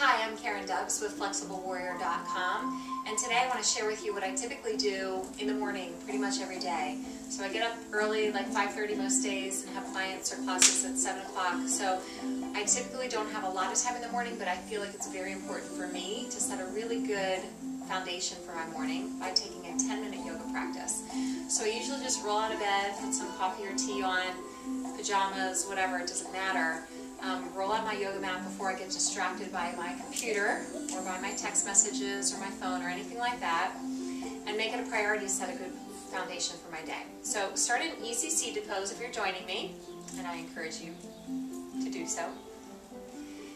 Hi, I'm Karen Dubs with FlexibleWarrior.com, and today I want to share with you what I typically do in the morning pretty much every day. So I get up early, like 5:30 most days, and have clients or classes at 7 o'clock. So I typically don't have a lot of time in the morning, but I feel like it's very important for me to set a really good foundation for my morning by taking a 10-minute yoga practice. So I usually just roll out of bed, put some coffee or tea on, pajamas, whatever, it doesn't matter. Roll out my yoga mat before I get distracted by my computer or by my text messages or my phone or anything like that, and make it a priority to set a good foundation for my day. So start an easy seated pose if you're joining me, and I encourage you to do so.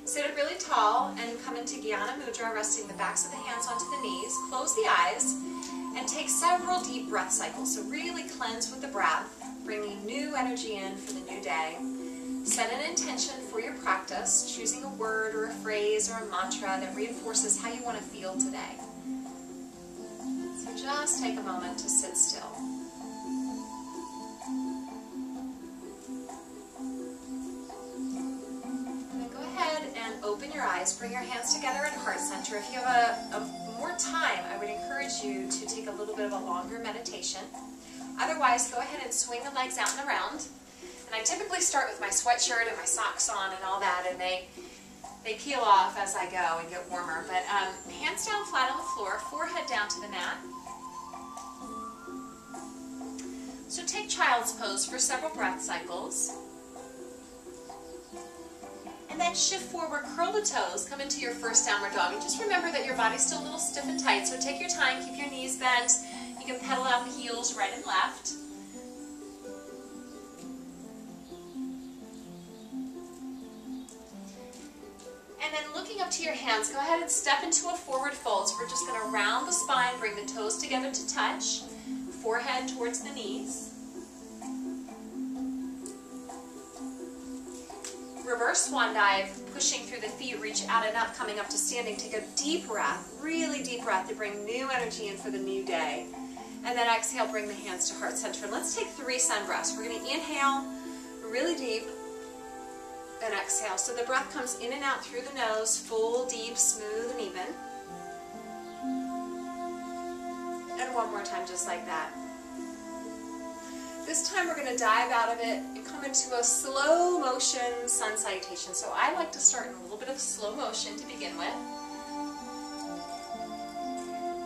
Sit up really tall and come into Gyan Mudra, resting the backs of the hands onto the knees. Close the eyes and take several deep breath cycles. So really cleanse with the breath, bringing new energy in for the new day. Set an intention for your practice, choosing a word or a phrase or a mantra that reinforces how you want to feel today. So just take a moment to sit still. And then go ahead and open your eyes. Bring your hands together at heart center. If you have more time, I would encourage you to take a little bit of a longer meditation. Otherwise, go ahead and swing the legs out and around. And I typically start with my sweatshirt and my socks on and all that, and they peel off as I go and get warmer. But hands down flat on the floor, forehead down to the mat. So take child's pose for several breath cycles. And then shift forward, curl the toes, come into your first downward dog. And just remember that your body's still a little stiff and tight, so take your time, keep your knees bent. You can pedal out the heels right and left. And then looking up to your hands, go ahead and step into a forward fold. So we're just going to round the spine, bring the toes together to touch, forehead towards the knees. Reverse swan dive, pushing through the feet, reach out and up, coming up to standing. Take a deep breath, really deep breath to bring new energy in for the new day. And then exhale, bring the hands to heart center. And let's take 3 sun breaths. We're going to inhale really deep. And exhale. So the breath comes in and out through the nose, full, deep, smooth, and even. And one more time just like that. This time we're going to dive out of it and come into a slow motion sun salutation. So I like to start in a little bit of slow motion to begin with.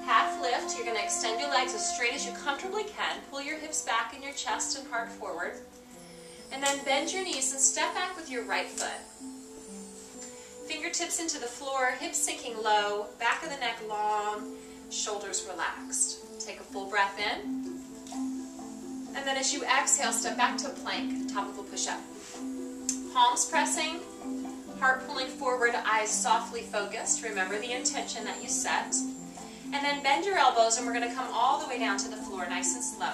Half lift. You're going to extend your legs as straight as you comfortably can. Pull your hips back and your chest and heart forward. And then bend your knees and step back with your right foot. Fingertips into the floor, hips sinking low, back of the neck long, shoulders relaxed. Take a full breath in. And then as you exhale, step back to a plank, top of a push-up. Palms pressing, heart pulling forward, eyes softly focused. Remember the intention that you set. And then bend your elbows, and we're going to come all the way down to the floor, nice and slow.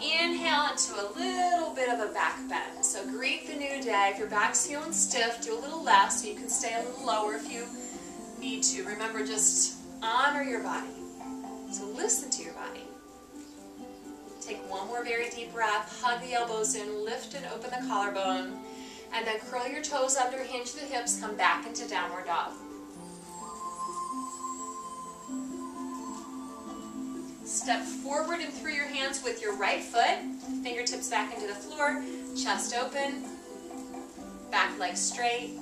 Inhale into a little bit of a back bend. So greet the new day. If your back's feeling stiff, do a little less so you can stay a little lower if you need to. Remember, just honor your body. So listen to your body. Take one more very deep breath. Hug the elbows in. Lift and open the collarbone. And then curl your toes under. Hinge the hips. Come back into downward dog. Step forward and through your hands with your right foot, fingertips back into the floor, chest open, back leg straight,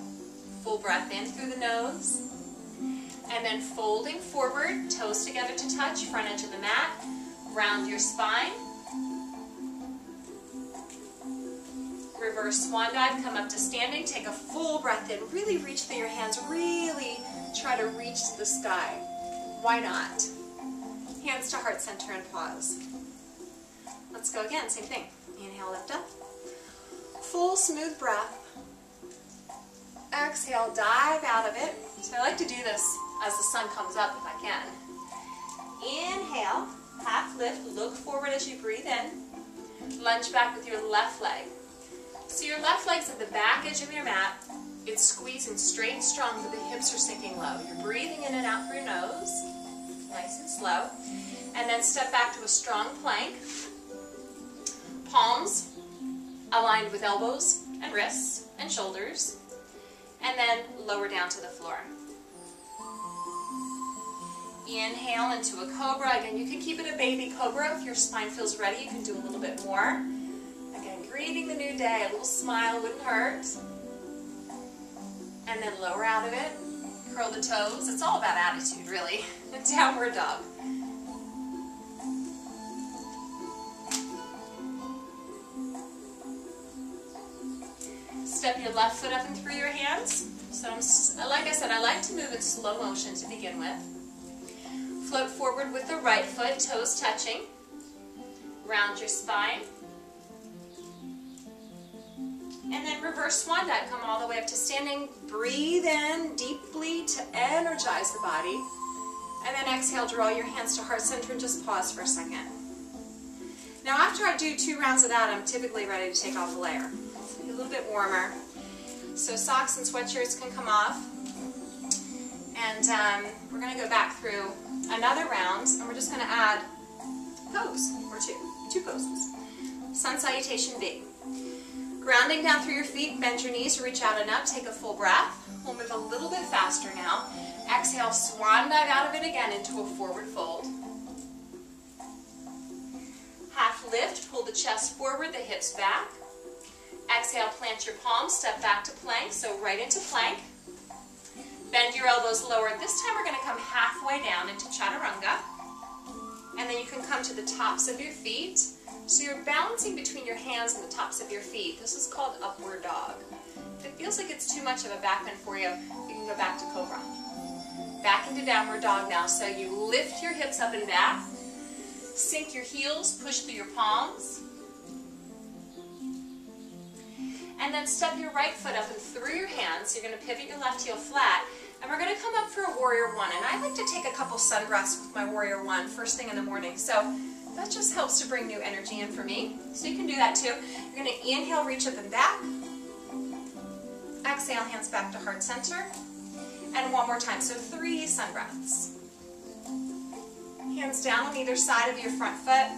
full breath in through the nose, and then folding forward, toes together to touch, front edge of the mat, round your spine, reverse swan dive, come up to standing, take a full breath in, really reach through your hands, really try to reach to the sky. Why not? Hands to heart center and pause. Let's go again, same thing. Inhale, lift up. Full smooth breath. Exhale, dive out of it. So I like to do this as the sun comes up if I can. Inhale, half lift, look forward as you breathe in. Lunge back with your left leg. So your left leg's at the back edge of your mat. It's squeezing straight and strong, but the hips are sinking low. You're breathing in and out through your nose. Nice and slow. And then step back to a strong plank. Palms aligned with elbows and wrists and shoulders. and then lower down to the floor. Inhale into a cobra. Again, you can keep it a baby cobra. If your spine feels ready, you can do a little bit more. Again, greeting the new day. A little smile wouldn't hurt. And then lower out of it. Curl the toes. It's all about attitude, really. Downward dog. Step your left foot up and through your hands. So like I said, I like to move in slow motion to begin with. Float forward with the right foot, toes touching. Round your spine. And then reverse swan dive, come all the way up to standing. Breathe in deeply to energize the body. And then exhale, draw your hands to heart center and just pause for a second. Now after I do 2 rounds of that, I'm typically ready to take off the layer. So a little bit warmer. So socks and sweatshirts can come off. And we're going to go back through another round, and we're just going to add pose, or two poses. Sun Salutation B. Grounding down through your feet, bend your knees, reach out and up, take a full breath. We'll move a little bit faster now. Exhale, swan dive out of it again into a forward fold. Half lift, pull the chest forward, the hips back. Exhale, plant your palms, step back to plank, so right into plank. Bend your elbows lower. This time we're going to come halfway down into chaturanga. And then you can come to the tops of your feet. So you're balancing between your hands and the tops of your feet. This is called upward dog. If it feels like it's too much of a back bend for you, you can go back to cobra. Back into downward dog now. So you lift your hips up and back. Sink your heels, push through your palms. And then step your right foot up and through your hands. So you're going to pivot your left heel flat. And we're going to come up for a warrior one. And I like to take a couple sun breaths with my warrior one first thing in the morning. So that just helps to bring new energy in for me. So you can do that too. You're going to inhale, reach up and back. Exhale, hands back to heart center. And one more time. So 3 sun breaths. Hands down on either side of your front foot.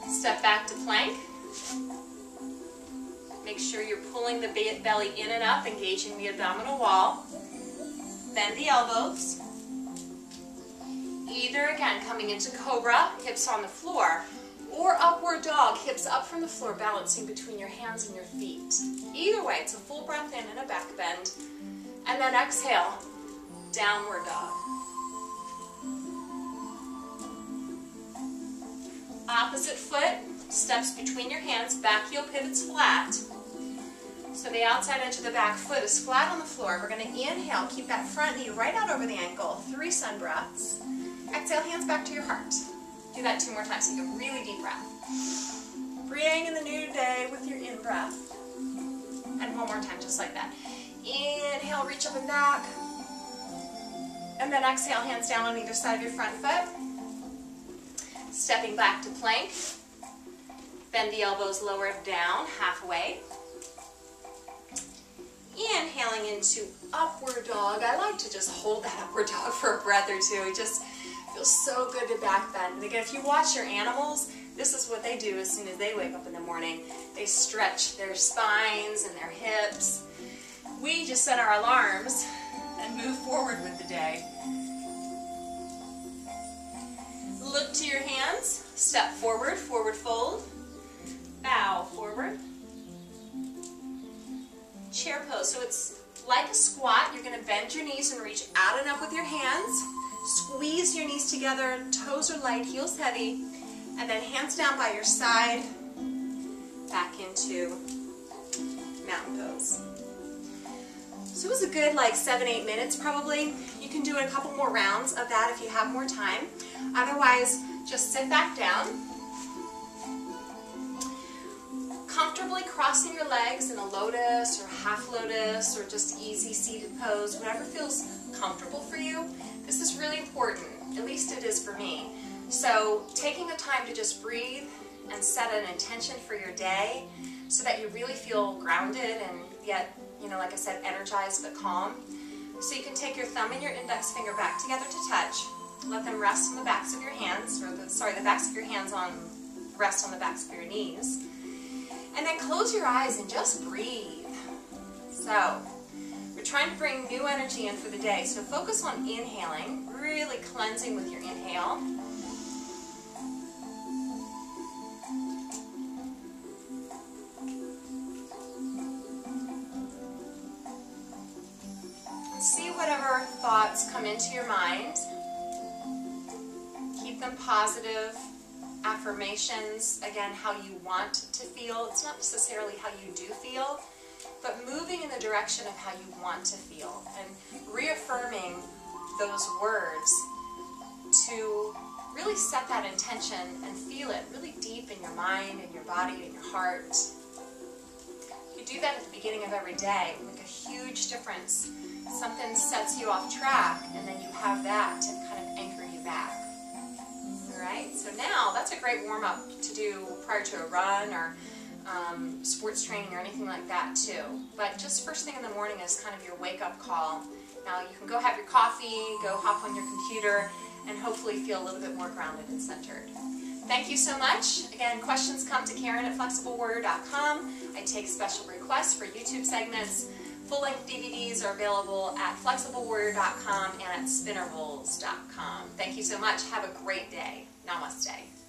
Step back to plank. Make sure you're pulling the belly in and up, engaging the abdominal wall. Bend the elbows. Either, again, coming into cobra, hips on the floor, or upward dog, hips up from the floor, balancing between your hands and your feet. Either way, it's a full breath in and a back bend. And then exhale, downward dog. Opposite foot, steps between your hands, back heel pivots flat. So the outside edge of the back foot is flat on the floor. We're going to inhale, keep that front knee right out over the ankle, 3 sun breaths. Exhale, hands back to your heart. Do that 2 more times, take a really deep breath. Breathing in the new day with your in-breath. And one more time, just like that. Inhale, reach up and back. And then exhale, hands down on either side of your front foot. Stepping back to plank. Bend the elbows lower down, halfway. Inhaling into upward dog. I like to just hold that upward dog for a breath or two. It just feels so good to back bend. And again, if you watch your animals, this is what they do as soon as they wake up in the morning. They stretch their spines and their hips. We just set our alarms and move forward with the day. Look to your hands. Step forward, forward fold. Bow forward. Chair pose. So it's like a squat. You're going to bend your knees and reach out and up with your hands. Squeeze your knees together. Toes are light, heels heavy. And then hands down by your side. Back into mountain pose. So it was a good 7-8 minutes probably. You can do a couple more rounds of that if you have more time. Otherwise, just sit back down. Comfortably crossing your legs in a lotus or half lotus or just easy seated pose, whatever feels comfortable for you. This is really important, at least it is for me. So taking the time to just breathe and set an intention for your day so that you really feel grounded and yet, like I said, energized but calm. So you can take your thumb and your index finger back together to touch. Let them rest on the backs of your hands, or the backs of your hands rest on the backs of your knees. And then close your eyes and just breathe. So, we're You're trying to bring new energy in for the day. So focus on inhaling, really cleansing with your inhale. And see whatever thoughts come into your mind. Keep them positive. Affirmations, again, how you want to feel. It's not necessarily how you do feel, but moving in the direction of how you want to feel and reaffirming those words to really set that intention and feel it really deep in your mind and your body and your heart. You do that at the beginning of every day, it will make a huge difference. Something sets you off track, and then you have that to kind of anchor you back. Alright, so now that's a great warm-up to do prior to a run or sports training or anything like that too. But just first thing in the morning is kind of your wake-up call. Now you can go have your coffee, go hop on your computer, and hopefully feel a little bit more grounded and centered. Thank you so much. Again, questions come to Karen@flexiblewarrior.com. I take special requests for YouTube segments. Full-length DVDs are available at flexiblewarrior.com and at spinnerbowls.com. Thank you so much. Have a great day. Namaste.